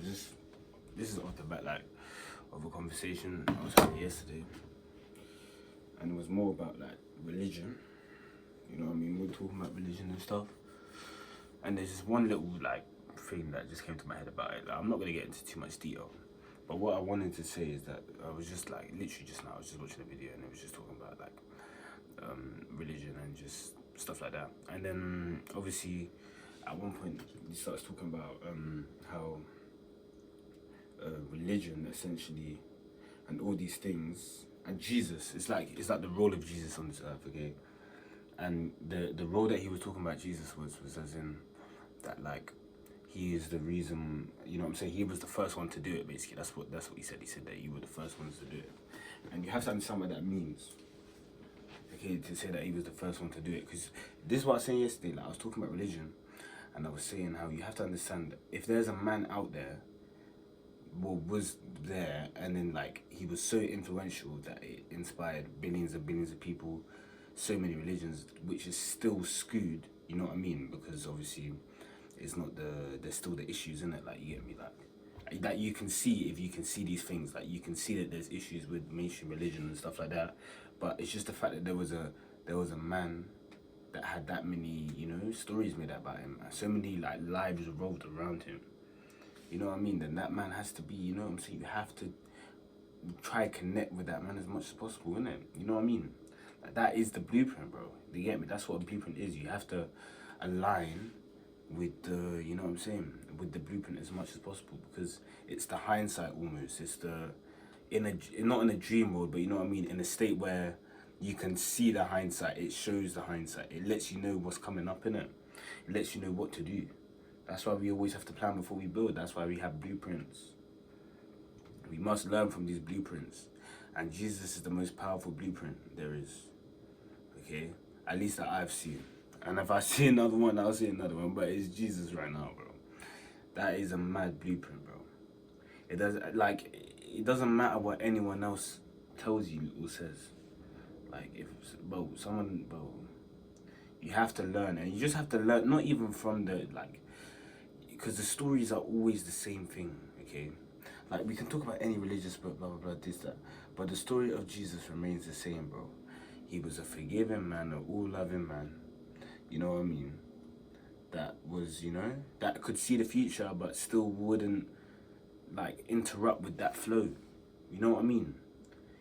this is off the back like of a conversation I was having yesterday, and it was more about like religion. You know what I mean? We're talking about religion and stuff, and there's this one little like thing that just came to my head about it. Like, I'm not gonna get into too much detail, but what I wanted to say is that I was just like literally just now I was just watching a video and it was just talking about like religion and just stuff like that. And then obviously at one point he starts talking about how religion essentially and all these things and Jesus, it's like the role of Jesus on this earth, okay? And the role that he was talking about Jesus was as in that like he is the reason, you know what I'm saying, he was the first one to do it basically. That's what he said. He said that you were the first ones to do it. And you have to understand what that means. Okay, to say that he was the first one to do it. Because this is what I was saying yesterday, like I was talking about religion and I was saying how you have to understand that if there's a man out there was there and then like he was so influential that it inspired billions and billions of people, so many religions, which is still skewed, you know what I mean? Because obviously it's not there's still the issues in it, like you get me, like that you can see if you can see these things, like you can see that there's issues with mainstream religion and stuff like that, but it's just the fact that there was a man that had that many, you know, stories made about him, so many like lives revolved around him, you know what I mean? Then that man has to be, you know what I'm saying, you have to try connect with that man as much as possible, innit? You know what I mean? Like, that is the blueprint, bro. You get me? That's what a blueprint is. You have to align with the, you know what I'm saying, with the blueprint as much as possible, because it's the hindsight almost. It's the not in a dream world, but you know what I mean, in a state where you can see the hindsight. It shows the hindsight. It lets you know what's coming up, innit? It lets you know what to do. That's why we always have to plan before we build. That's why we have blueprints. We must learn from these blueprints, and Jesus is the most powerful blueprint there is. Okay, at least that I've seen. And if I see another one, I'll see another one. But it's Jesus right now, bro. That is a mad blueprint, bro. It doesn't matter what anyone else tells you or says. Like you have to learn, and you just have to learn. Not even from the because the stories are always the same thing. Okay, like we can talk about any religious book, blah blah blah, this that, but the story of Jesus remains the same, bro. He was a forgiving man, an all-loving man. You know what I mean? That was, you know, that could see the future, but still wouldn't, like, interrupt with that flow. You know what I mean?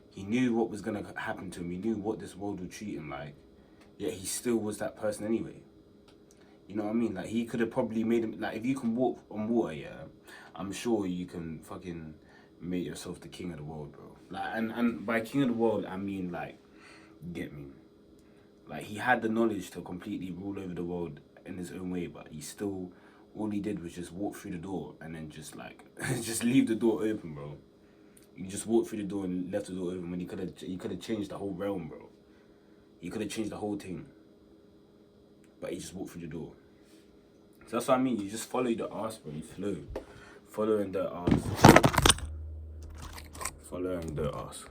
He knew what was going to happen to him. He knew what this world would treat him like. Yet he still was that person anyway. You know what I mean? Like, he could have probably made him, like, if you can walk on water, yeah, I'm sure you can fucking make yourself the king of the world, bro. Like, and by king of the world, I mean, like, get me? Like, he had the knowledge to completely rule over the world in his own way, but he still, all he did was just walk through the door and then just like just leave the door open, bro. You just walked through the door and left the door open when he could have changed the whole realm, bro. He could have changed the whole thing, but he just walked through the door. So that's what I mean. You just follow the arse, bro. You flow, following the arse, following the arse.